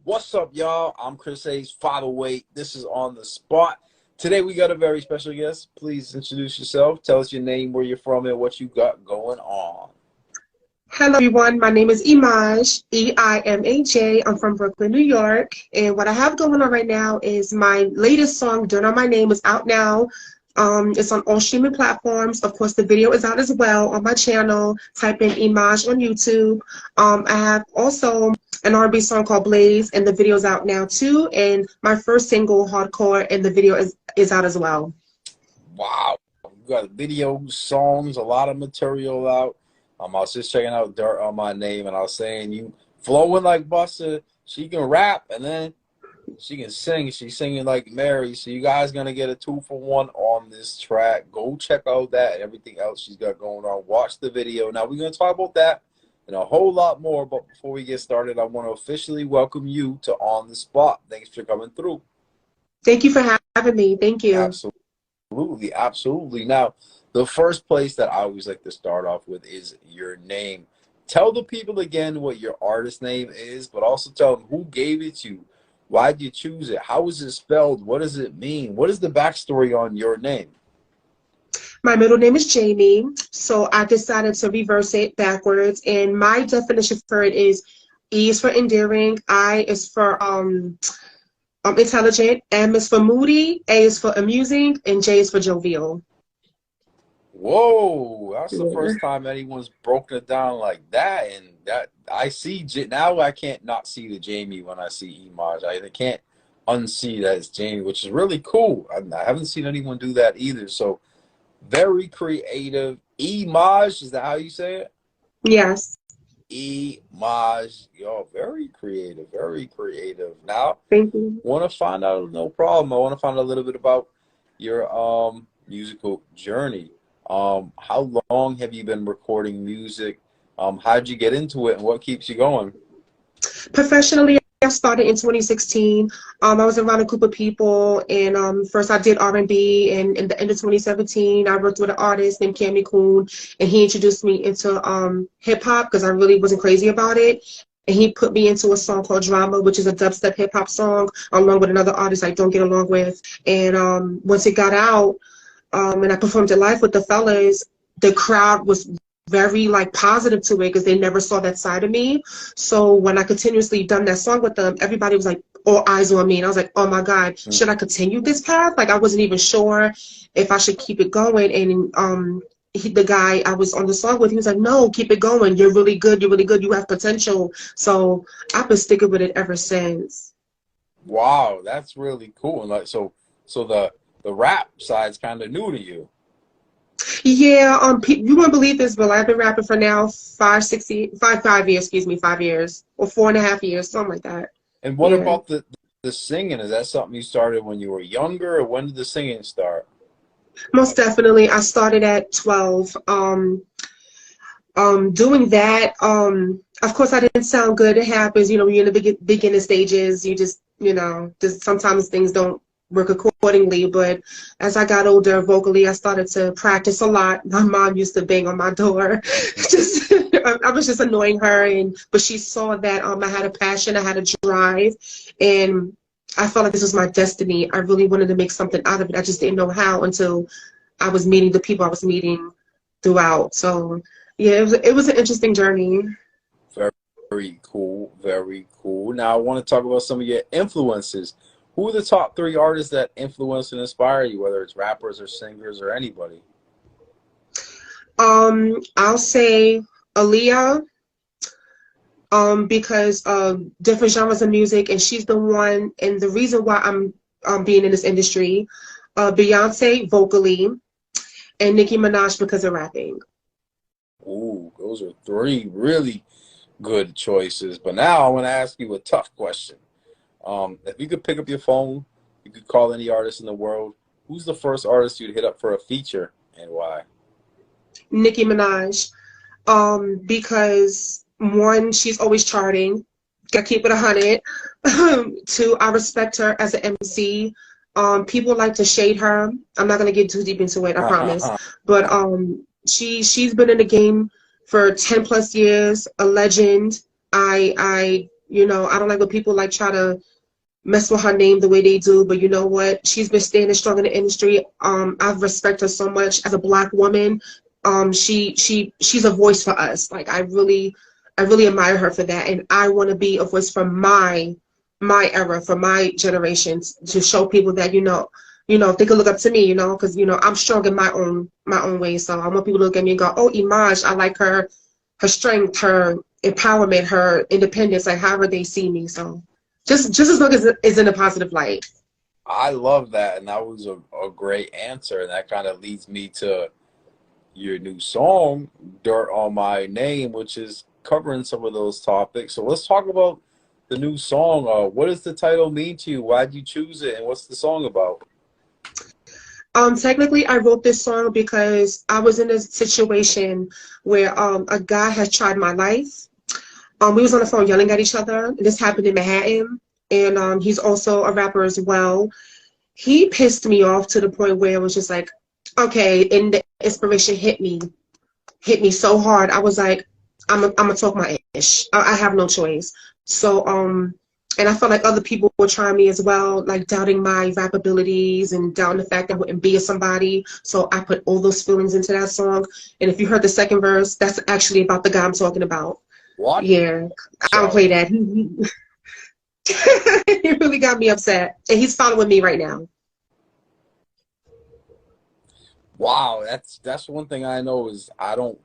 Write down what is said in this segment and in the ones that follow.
What's up, y'all? I'm Chris Hayes, 508. This is On the Spot. Today we got a very special guest. Please introduce yourself. Tell us your name, where you're from, and what you got going on. Hello, everyone. My name is Eimaj, E-I-M-A-J. I'm from Brooklyn, New York. And what I have going on right now is my latest song, Dirt on My Name, is out now. It's on all streaming platforms. Of course, the video is out as well on my channel. Type in Eimaj on YouTube. I have also an R&B song called Blaze, and the video's out now too. And my first single, Hardcore, and the video is out as well. Wow. You got videos, songs, a lot of material out. I was just checking out Dirt on My Name, and I was saying you flowing like Busta. She can rap, and then she can sing. She's singing like Mary. So you guys going to get a 2-for-1 on this track. Go check out that and everything else she's got going on. Watch the video. Now, we're going to talk about that and a whole lot more. But before we get started, I want to officially welcome you to On the Spot. Thanks for coming through. Thank you for having me. Thank you. Absolutely. Absolutely. Now, the first place that I always like to start off with is your name. Tell the people again what your artist name is, but also tell them who gave it to you. Why did you choose it? How is it spelled? What does it mean? What is the backstory on your name? My middle name is Jamie, so I decided to reverse it backwards. And my definition for it is E is for endearing, I is for intelligent, M is for moody, A is for amusing, and J is for jovial. Whoa, that's the first time anyone's broken it down like that. And that I see now. I can't not see the Jamie when I see Eimaj. I can't unsee that it's Jamie, which is really cool. I haven't seen anyone do that either. So very creative. Eimaj, is that how you say it? Yes. Eimaj, yo, very creative, very creative. Now, thank you. Want to find out? No problem. I want to find out a little bit about your musical journey. How long have you been recording music? How'd you get into it, and what keeps you going? Professionally, I started in 2016. I was around a group of people, and first I did R&B, and in the end of 2017, I worked with an artist named Cammy Coon, and he introduced me into hip-hop because I really wasn't crazy about it. And he put me into a song called Drama, which is a dubstep hip-hop song, along with another artist I don't get along with. And once it got out, and I performed it live with the fellas, the crowd was very positive to it because they never saw that side of me. So when I continuously done that song with them, everybody was like all eyes on me, and I was like, oh my God, should I continue this path? I wasn't even sure if I should keep it going. And the guy I was on the song with, he was like, no, keep it going, you're really good, you have potential. So I've been sticking with it ever since. Wow, that's really cool. And so the rap side's kind of new to you. Yeah, you wouldn't believe this, but I've been rapping for now 5 years, or 4.5 years, something like that. And what about the singing? Is that something you started when you were younger, or when did the singing start? Most definitely, I started at 12. Doing that, of course, I didn't sound good. It happens, you're in the beginning stages. You just, just sometimes things don't work accordingly. But as I got older vocally, I started to practice a lot. My mom used to bang on my door. Just I was just annoying her, but she saw that I had a passion, I had a drive, and I felt like this was my destiny. I really wanted to make something out of it. I just didn't know how until I was meeting the people I was meeting throughout. So yeah, it was an interesting journey. Very cool, very cool. Now I want to talk about some of your influences. Who are the top 3 artists that influence and inspire you, whether it's rappers or singers or anybody? I'll say Aaliyah, because of different genres of music, and she's the one, and the reason why I'm being in this industry. Beyonce vocally, and Nicki Minaj because of rapping. Ooh, those are 3 really good choices. But now I want to ask you a tough question. If you could pick up your phone, you could call any artist in the world, who's the first artist you'd hit up for a feature, and why? Nicki Minaj, because 1, she's always charting. Gotta keep it 100. 2, I respect her as an MC. People like to shade her. I'm not gonna get too deep into it, I promise. But she's been in the game for 10+ years, a legend. I You know, I don't like when people like try to mess with her name the way they do, but you know what? She's been standing strong in the industry. I respect her so much as a Black woman. She's a voice for us. Like I really admire her for that, and I want to be a voice for my era, for my generations, to show people that if they could look up to me, because I'm strong in my own way. So I want people to look at me and go, oh, Eimaj, I like her strength, her empowerment, her independence, like however they see me. So just as long as it's in a positive light. I love that, and that was a great answer, and that kind of leads me to your new song, Dirt on My Name, which is covering some of those topics. So let's talk about the new song. What does the title mean to you? Why'd you choose it, and what's the song about? Technically, I wrote this song because I was in a situation where a guy has tried my life. We was on the phone yelling at each other. This happened in Manhattan, and he's also a rapper as well. He pissed me off to the point where it was just like, okay, and the inspiration hit me so hard. I was like, I'm gonna talk my ish. I have no choice. So and I felt like other people were trying me as well, like doubting my rap abilities and doubting the fact that I wouldn't be a somebody. So I put all those feelings into that song. And if you heard the second verse, that's actually about the guy I'm talking about. What? Yeah, I don't So, play that. He really got me upset, and he's following me right now. wow, that's one thing I know is I don't.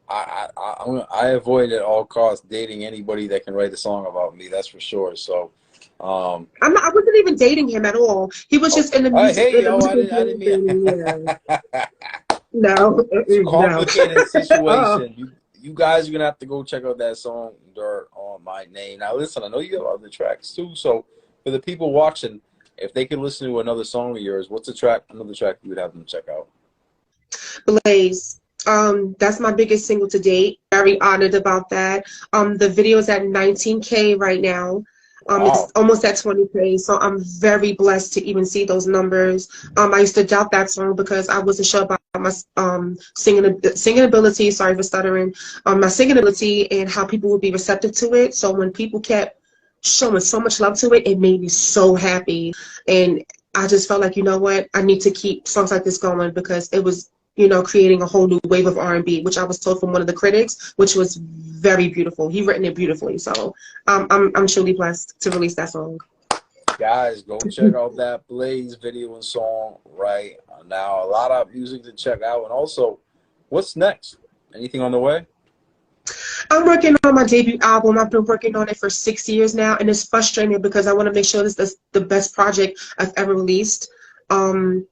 I avoid at all costs dating anybody that can write a song about me. That's for sure. So, um, I wasn't even dating him at all. He was oh, just in the music hey, in the yo, musical I didn't field, mean. and yeah. No, It's a no. complicated Oh. situation. You guys are gonna have to go check out that song "Dirt on My Name." Now, listen, I know you have other tracks too. So, for the people watching, if they can listen to another song of yours, what's a track? Another track you would have them check out? Blaze. That's my biggest single to date. Very honored about that. The video is at 19K right now. It's Wow. almost at 20K, so I'm very blessed to even see those numbers. I used to doubt that song because I wasn't sure about my singing ability. Sorry for stuttering. My singing ability and how people would be receptive to it. So when people kept showing so much love to it, it made me so happy. And I just felt like, you know what, I need to keep songs like this going because it was creating a whole new wave of R&B, which I was told from one of the critics, which was very beautiful. He written it beautifully, so I'm truly blessed to release that song. Guys, go check out that Blaze video and song right now. A lot of music to check out. And also, what's next? Anything on the way? I'm working on my debut album. I've been working on it for 6 years now, and it's frustrating because I want to make sure this is the best project I've ever released. Um,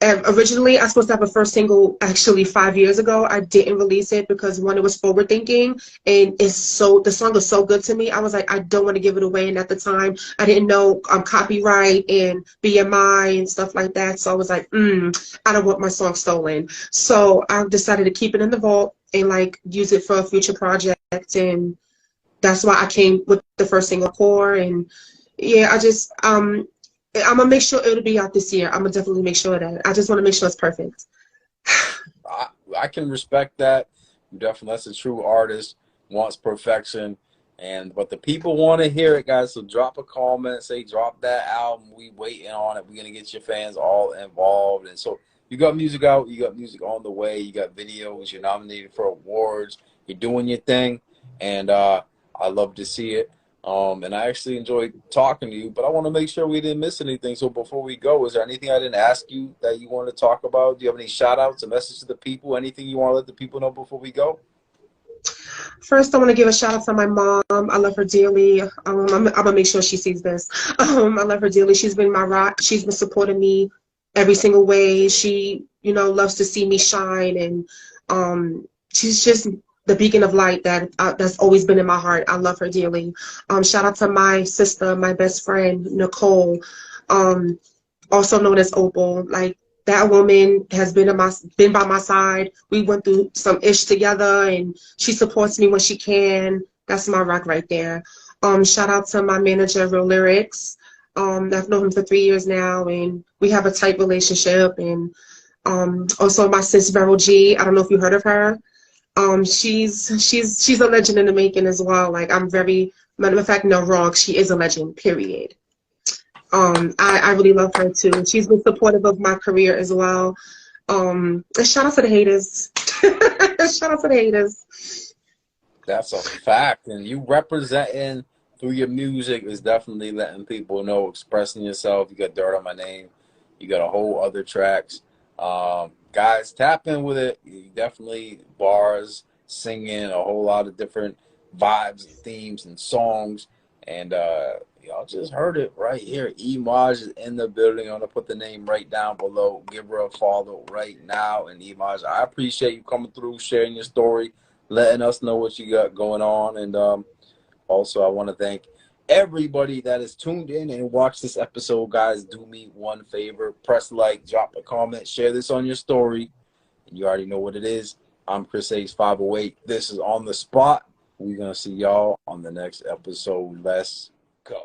And originally, I was supposed to have a first single actually 5 years ago. I didn't release it because one, it was forward thinking, and the song is so good to me. I was like, I don't want to give it away. And at the time, I didn't know copyright and BMI and stuff like that. So I was like, I don't want my song stolen. So I decided to keep it in the vault and like use it for a future project. And that's why I came with the first single core. And yeah, I'm gonna make sure it'll be out this year. I'm gonna definitely make sure of that. I just want to make sure it's perfect. I can respect that. Definitely, that's a true artist, wants perfection. But the people want to hear it, guys. So drop a comment, say drop that album. We waiting on it. We're gonna get your fans all involved. And so you got music out, you got music on the way, you got videos, you're nominated for awards, you're doing your thing, and I love to see it. And I actually enjoyed talking to you, but I want to make sure we didn't miss anything. So before we go, is there anything I didn't ask you that you want to talk about? Do you have any shout outs, a message to the people, anything you want to let the people know before we go? First, I want to give a shout out to my mom. I love her dearly. I'm gonna make sure she sees this. I love her dearly. She's been my rock. She's been supporting me every single way. She, loves to see me shine, and she's just the beacon of light that's always been in my heart. I love her dearly. Shout out to my sister, my best friend Nicole, um, also known as Opal. Like that woman has been by my side. We went through some ish together, and she supports me when she can. That's my rock right there. Shout out to my manager, Real Lyrics. I've known him for 3 years now, and we have a tight relationship. And also my sis Vero G. I don't know if you heard of her. She's a legend in the making as well. Like I'm very Matter of fact, no, wrong. She is a legend, period. I really love her too. She's been supportive of my career as well. And shout out to the haters. Shout out to the haters. That's a fact. And you representing through your music is definitely letting people know, expressing yourself. You got Dirt on My Name. You got a whole other tracks. Guys, tap in with it. You definitely bars, singing, a whole lot of different vibes and themes and songs. And y'all just heard it right here. Eimaj is in the building. I'm going to put the name right down below. Give her a follow right now. And Eimaj, I appreciate you coming through, sharing your story, letting us know what you got going on. And also, I want to thank everybody that is tuned in and watched this episode. Guys, do me one favor. Press like, drop a comment, share this on your story. And you already know what it is. I'm Chris Ace 508. This is On the Spot. We're going to see y'all on the next episode. Let's go.